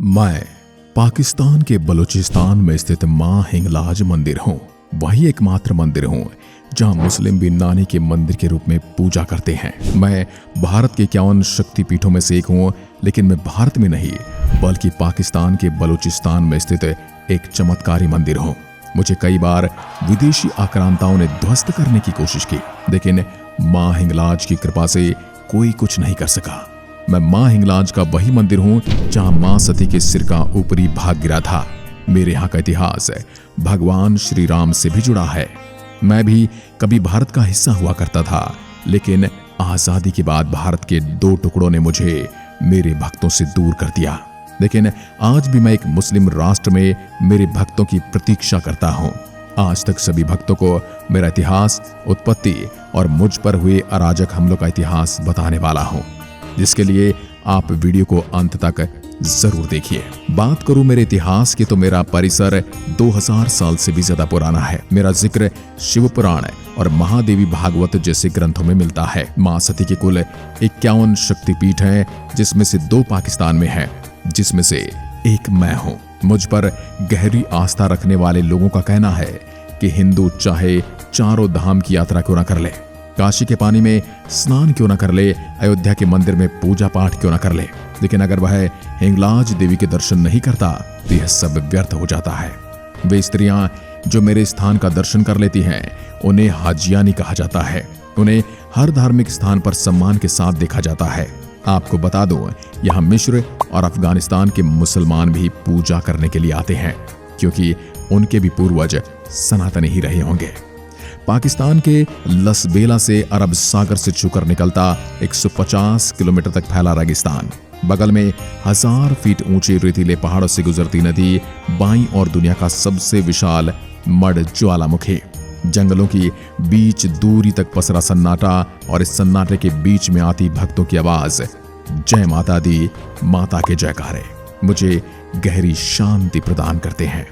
मैं पाकिस्तान के बलूचिस्तान में स्थित मां हिंगलाज मंदिर हूँ। वही एकमात्र मंदिर हूँ जहाँ मुस्लिम भी नानी के मंदिर के रूप में पूजा करते हैं। मैं भारत के 51 शक्तिपीठों में से एक हूँ, लेकिन मैं भारत में नहीं बल्कि पाकिस्तान के बलूचिस्तान में स्थित एक चमत्कारी मंदिर हूँ। मुझे कई बार विदेशी आक्रांताओं ने ध्वस्त करने की कोशिश की, लेकिन मां हिंगलाज की कृपा से कोई कुछ नहीं कर सका। मैं मां हिंगलाज का वही मंदिर हूँ जहाँ मां सती के सिर का ऊपरी भाग गिरा था। मेरे यहाँ का इतिहास भगवान श्री राम से भी जुड़ा है। मैं भी कभी भारत का हिस्सा हुआ करता था, लेकिन आजादी के बाद भारत के 2 टुकड़ों ने मुझे मेरे भक्तों से दूर कर दिया। लेकिन आज भी मैं एक मुस्लिम राष्ट्र में मेरे भक्तों की प्रतीक्षा करता हूँ। आज तक सभी भक्तों को मेरा इतिहास, उत्पत्ति और मुझ पर हुए अराजक हमलों का इतिहास बताने वाला हूँ, जिसके लिए आप वीडियो को अंत तक जरूर देखिए। बात करूं मेरे इतिहास की तो मेरा परिसर 2000 साल से भी ज्यादा पुराना है। मेरा जिक्र शिव पुराण और महादेवी भागवत जैसे ग्रंथों में मिलता है। मां सती के कुल 51 शक्तिपीठ हैं, जिसमें से 2 पाकिस्तान में हैं, जिसमें से एक मैं हूं। मुझ पर गहरी आस्था रखने वाले लोगों का कहना है कि हिंदू चाहे चारों धाम की यात्रा क्यों न कर ले, काशी के पानी में स्नान क्यों न कर ले, अयोध्या के मंदिर में पूजा पाठ क्यों न कर ले, लेकिन अगर वह हिंगलाज देवी के दर्शन नहीं करता तो यह सब व्यर्थ हो जाता है। वे स्त्रियां जो मेरे स्थान का दर्शन कर लेती हैं, उन्हें हाजियानी कहा जाता है। उन्हें हर धार्मिक स्थान पर सम्मान के साथ देखा जाता है। आपको बता दूं, यहाँ मिस्र और अफगानिस्तान के मुसलमान भी पूजा करने के लिए आते हैं, क्योंकि उनके भी पूर्वज सनातनी ही रहे होंगे। पाकिस्तान के लसबेला से अरब सागर से छूकर निकलता 150 किलोमीटर तक फैला रेगिस्तान, बगल में 1000 फीट ऊंचे रेतीले पहाड़ों से गुजरती नदी, बाईं और दुनिया का सबसे विशाल मड ज्वालामुखी, जंगलों की बीच दूरी तक पसरा सन्नाटा, और इस सन्नाटे के बीच में आती भक्तों की आवाज, जय माता दी, माता के जयकारे मुझे गहरी शांति प्रदान करते हैं।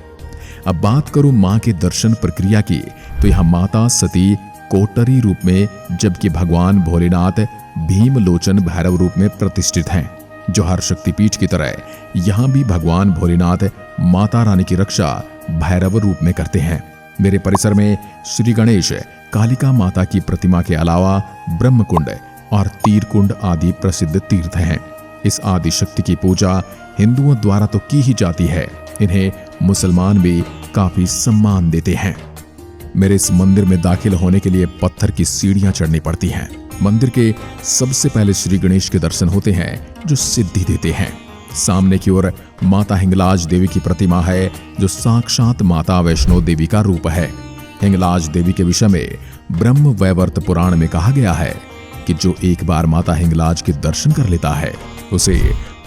अब बात करूं मां के दर्शन प्रक्रिया की, तो यहां माता सती कोटरी रूप में, जबकि भगवान भोलेनाथ भीमलोचन भैरव रूप में प्रतिष्ठित हैं। जो हर शक्तिपीठ की तरह यहां भी भगवान भोलेनाथ माता रानी की रक्षा भैरव रूप में करते हैं। मेरे परिसर में श्री गणेश, कालिका माता की प्रतिमा के अलावा ब्रह्मकुंड और तीरकुंड आदि प्रसिद्ध तीर्थ हैं। इस आदि शक्ति की पूजा हिंदुओं द्वारा तो की ही जाती है, इन्हें मुसलमान भी काफी सम्मान देते हैं। मेरे इस मंदिर में दाखिल होने के लिए पत्थर की सीढ़ियां चढ़नी पड़ती हैं। मंदिर के सबसे पहले श्री गणेश के दर्शन होते हैं, जो सिद्धि देते हैं। सामने की ओर माता हिंगलाज देवी की प्रतिमा है, जो साक्षात माता वैष्णो देवी का रूप है। हिंगलाज देवी के विषय में ब्रह्म वैवर्त पुराण में कहा गया है कि जो एक बार माता हिंगलाज के दर्शन कर लेता है, उसे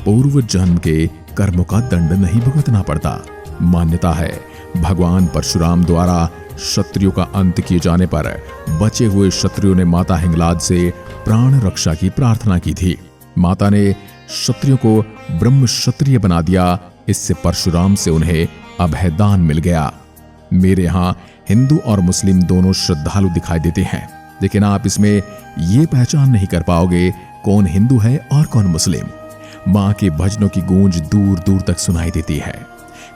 पूर्व जन्म के कर्मों का दंड नहीं भुगतना पड़ता। मान्यता है भगवान परशुराम द्वारा क्षत्रियों का अंत किए जाने पर बचे हुए क्षत्रियों ने माता हिंगलाज से प्राण रक्षा की प्रार्थना की थी। माता ने क्षत्रियों को ब्रह्म क्षत्रिय बना दिया। इससे परशुराम से उन्हें अभयदान मिल गया। मेरे यहाँ हिंदू और मुस्लिम दोनों श्रद्धालु दिखाई देते हैं, लेकिन आप इसमें ये पहचान नहीं कर पाओगे कौन हिंदू है और कौन मुस्लिम। मां के भजनों की गूंज दूर दूर तक सुनाई देती है।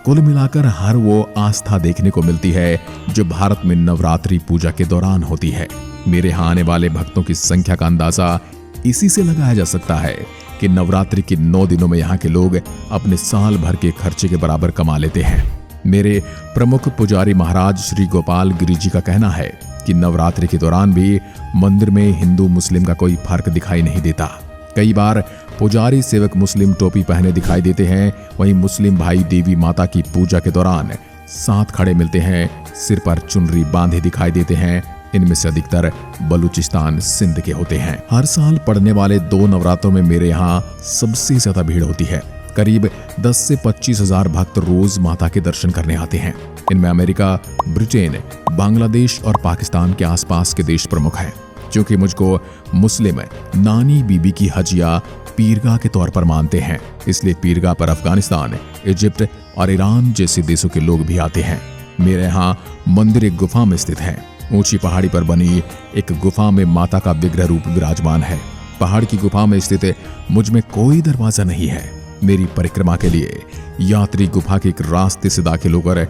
कुल मिलाकर हर वो आस्था देखने को मिलती है जो भारत में नवरात्रि पूजा के दौरान होती है। मेरे यहाँ आने वाले भक्तों की संख्या का अंदाजा इसी से लगाया जा सकता है कि नवरात्रि के 9 दिनों में यहाँ के लोग अपने साल भर के खर्चे के बराबर कमा लेते हैं। मेरे प्रमुख पुजारी महाराज श्री गोपाल गिरी जी का कहना है कि नवरात्रि के दौरान भी मंदिर में हिंदू मुस्लिम का कोई फर्क दिखाई नहीं देता। कई बार पुजारी सेवक मुस्लिम टोपी पहने दिखाई देते हैं, वहीं मुस्लिम भाई देवी माता की पूजा के दौरान साथ खड़े मिलते हैं, सिर पर चुनरी बांधे दिखाई देते हैं। इनमें से अधिकतर बलूचिस्तान, सिंध के होते हैं। हर साल पड़ने वाले 2 नवरात्रों में मेरे यहाँ सबसे ज्यादा भीड़ होती है। करीब 10 से 25 हजार भक्त रोज माता के दर्शन करने आते हैं। इनमें अमेरिका, ब्रिटेन, बांग्लादेश और पाकिस्तान के आसपास के देश प्रमुख हैं। क्योंकि मुझको मुस्लिम नानी बीबी की हजिया पीरगाह के तौर पर मानते हैं, इसलिए पीरगाह पर अफगानिस्तान, इजिप्ट और ईरान जैसे देशों के लोग भी आते हैं। मेरे यहाँ मंदिर एक गुफा में स्थित है। ऊंची पहाड़ी पर बनी एक गुफा में माता का विग्रह रूप विराजमान है। पहाड़ की गुफा में स्थित मुझ में कोई दरवाजा नहीं है। मेरी परिक्रमा के लिए यात्री गुफा के एक रास्ते से दाखिल होकर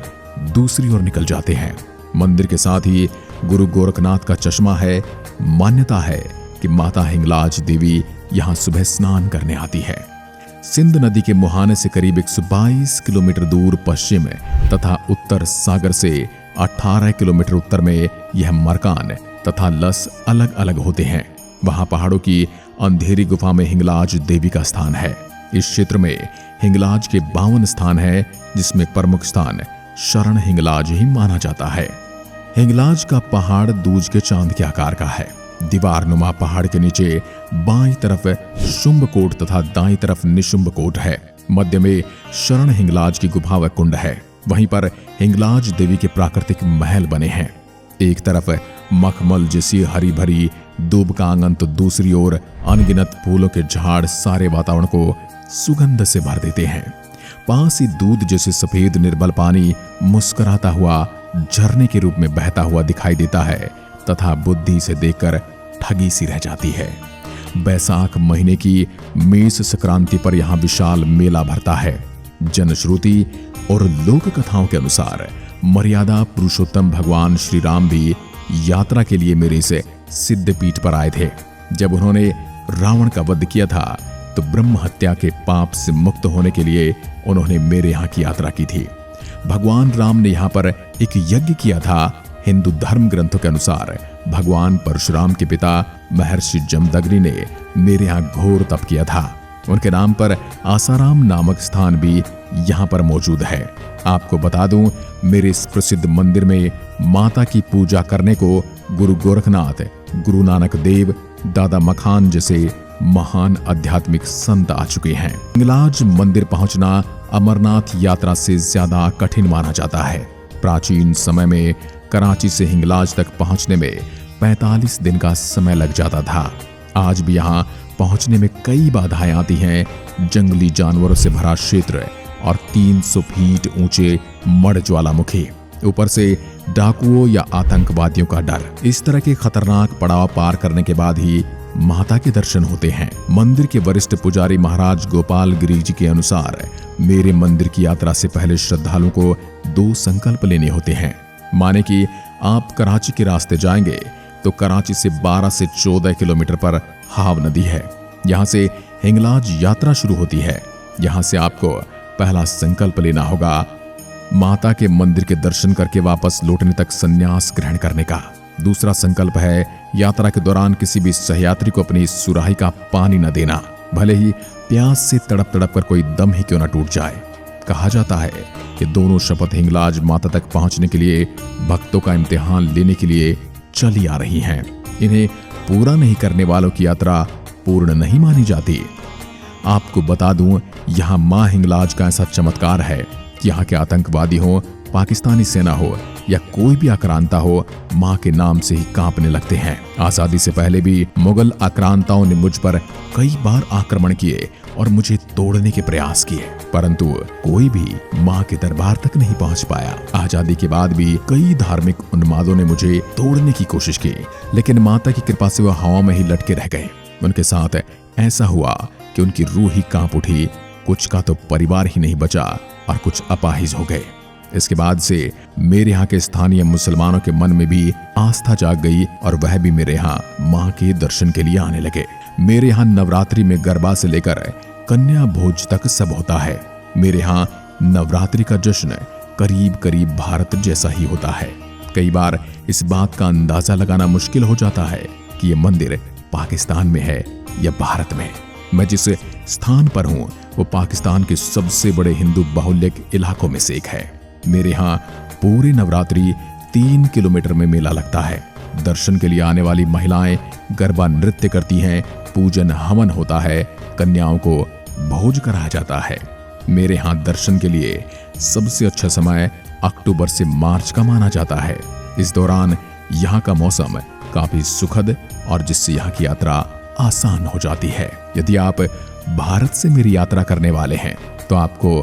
दूसरी ओर निकल जाते हैं। मंदिर के साथ ही गुरु गोरखनाथ का चश्मा है। मान्यता है कि माता हिंगलाज देवी यहाँ सुबह स्नान करने आती है। सिंध नदी के मुहाने से करीब 122 किलोमीटर दूर पश्चिम तथा उत्तर सागर से 18 किलोमीटर उत्तर में यह मरकान तथा लस अलग अलग होते हैं। वहां पहाड़ों की अंधेरी गुफा में हिंगलाज देवी का स्थान है। इस क्षेत्र में हिंगलाज के 52 स्थान है, जिसमें प्रमुख स्थान शरण हिंगलाज ही माना जाता है। हिंगलाज का पहाड़ दूज के चांद के आकार का है। दीवारनुमा पहाड़ के नीचे बाईं तरफ शुंभकोट तथा दाईं तरफ निशुंभकोट है। मध्य में शरण हिंगलाज की गुफा व कुंड है। वहीं पर हिंगलाज देवी के प्राकृतिक महल बने हैं। एक तरफ मखमल जैसी हरी भरी दूब का आंगन तो दूसरी ओर अनगिनत फूलों के झाड़ सारे वातावरण को सुगंध से भर देते हैं। पास ही दूध जैसे सफेद निर्मल पानी मुस्कुराता हुआ झरने के रूप में बहता हुआ दिखाई देता है तथा बुद्धि से देखकर ठगी सी रह जाती है। बैसाख महीने की मेष संक्रांति पर यहाँ विशाल मेला भरता है। जनश्रुति और लोक कथाओं के अनुसार मर्यादा पुरुषोत्तम भगवान श्री राम भी यात्रा के लिए मेरे से सिद्धपीठ पर आए थे। जब उन्होंने रावण का वध किया था तो ब्रह्म हत्या के पाप से मुक्त होने के लिए उन्होंने मेरे यहाँ की यात्रा की थी। भगवान राम ने यहाँ पर एक यज्ञ किया था। हिंदू धर्म ग्रंथों के अनुसार भगवान परशुराम के पिता महर्षि जमदग्नि ने मेरे यहाँ घोर तप किया था। उनके नाम पर आसाराम नामक स्थान भी यहाँ पर मौजूद है। आपको बता दूं, मेरे इस प्रसिद्ध मंदिर में माता की पूजा करने को गुरु गोरखनाथ, गुरु नानक देव, दादा मखान जैसे महान आध्यात्मिक संत आ चुके हैं। हिंगलाज मंदिर पहुंचना अमरनाथ यात्रा से ज्यादा कठिन माना जाता है। प्राचीन समय में कराची से हिंगलाज तक पहुंचने में 45 दिन का समय लग जाता था। आज भी यहाँ पहुंचने में कई बाधाएं आती हैं। जंगली जानवरों से भरा क्षेत्र और 300 फीट ऊंचे मड़ ज्वालामुखी, ऊपर से डाकुओं या आतंकवादियों का डर। इस तरह के खतरनाक पड़ाव पार करने के बाद ही माता के दर्शन होते हैं। मंदिर के वरिष्ठ पुजारी महाराज गोपाल गिरी जी के अनुसार मेरे मंदिर की यात्रा से पहले श्रद्धालुओं को 2 संकल्प लेने होते हैं। माने कि आप कराची के रास्ते जाएंगे तो कराची से 12 से 14 किलोमीटर पर हाव नदी है। यहाँ से हिंगलाज यात्रा शुरू होती है। यहाँ से आपको पहला संकल्प लेना होगा माता के मंदिर के दर्शन करके वापस लौटने तक संन्यास ग्रहण करने का। दूसरा संकल्प है यात्रा के दौरान किसी भी सहयात्री को अपनी सुराही का पानी न देना, भले ही प्यास से तड़प तड़प कर कोई दम ही क्यों न टूट जाए। कहा जाता है कि दोनों शपथ हिंगलाज माता तक पहुंचने के लिए भक्तों का इम्तिहान लेने के लिए चली आ रही हैं। इन्हें पूरा नहीं करने वालों की यात्रा पूर्ण नहीं मानी जाती। आपको बता दूं, यहाँ मां हिंगलाज का ऐसा चमत्कार है कि यहाँ के आतंकवादी हो, पाकिस्तानी सेना हो या कोई भी आक्रांता हो, मां के नाम से ही कांपने लगते हैं। आजादी से पहले भी मुगल आक्रांताओं ने मुझ पर कई बार आक्रमण किए और मुझे तोड़ने के प्रयास किए, परंतु कोई भी मां के दरबार तक नहीं पहुंच पाया। आजादी के बाद भी कई धार्मिक उन्मादों ने मुझे तोड़ने की कोशिश की, लेकिन माता की कृपा से वह हवा में ही लटके रह गए। उनके साथ ऐसा हुआ कि उनकी रूह ही कांप उठी। कुछ का तो परिवार ही नहीं बचा और कुछ अपाहिज हो गए। इसके बाद से मेरे यहाँ के स्थानीय मुसलमानों के मन में भी आस्था जाग गई और वह भी मेरे यहाँ माँ के दर्शन के लिए आने लगे। मेरे यहाँ नवरात्रि में गरबा से लेकर कन्या भोज तक सब होता है। मेरे यहाँ नवरात्रि का जश्न करीब करीब भारत जैसा ही होता है। कई बार इस बात का अंदाजा लगाना मुश्किल हो जाता है कि ये मंदिर पाकिस्तान में है या भारत में। मैं जिस स्थान पर हूँ वो पाकिस्तान के सबसे बड़े हिंदू बाहुल्य इलाकों में से एक है। मेरे यहाँ पूरी नवरात्रि 3 किलोमीटर में मेला लगता है। दर्शन के लिए आने वाली महिलाएं गरबा नृत्य करती हैं, पूजन हवन होता है, कन्याओं को भोज कराया जाता है। मेरे यहाँ दर्शन के लिए सबसे अच्छा समय अक्टूबर से मार्च का माना जाता है। इस दौरान यहाँ का मौसम काफी सुखद और जिससे यहाँ की यात्रा आसान हो जाती है। यदि आप भारत से मेरी यात्रा करने वाले हैं तो आपको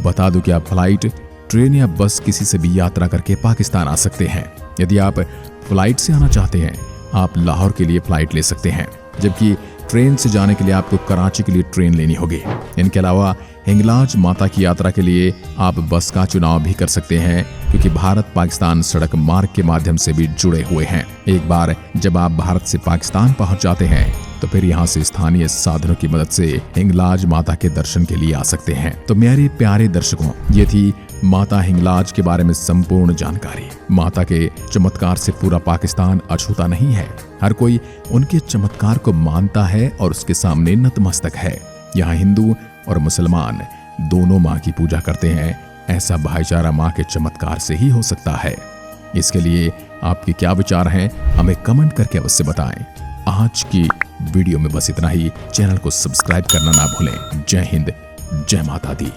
बता दूं कि आप फ्लाइट, ट्रेन या बस किसी से भी यात्रा करके पाकिस्तान आ सकते हैं। यदि आप फ्लाइट से आना चाहते हैं, आप लाहौर के लिए फ्लाइट ले सकते हैं। जबकि ट्रेन से जाने के लिए आपको कराची के लिए ट्रेन लेनी होगी। इनके अलावा हिंगलाज माता की यात्रा के लिए आप बस का चुनाव भी कर सकते हैं, क्योंकि भारत पाकिस्तान सड़क मार्ग के माध्यम से भी जुड़े हुए हैं। एक बार जब आप भारत से पाकिस्तान पहुंच जाते हैं तो फिर यहाँ से स्थानीय साधनों की मदद से हिंगलाज माता के दर्शन के लिए आ सकते हैं। तो मेरे प्यारे दर्शकों, ये थी माता हिंगलाज के बारे में संपूर्ण जानकारी। माता के चमत्कार से पूरा पाकिस्तान अछूता नहीं है। हर कोई उनके चमत्कार को मानता है और उसके सामने नतमस्तक है। यहाँ हिंदू और मुसलमान दोनों माँ की पूजा करते हैं। ऐसा भाईचारा माँ के चमत्कार से ही हो सकता है। इसके लिए आपके क्या विचार हैं, हमें कमेंट करके अवश्य बताएं। आज की वीडियो में बस इतना ही। चैनल को सब्सक्राइब करना ना भूलें। जय हिंद, जय माता दी।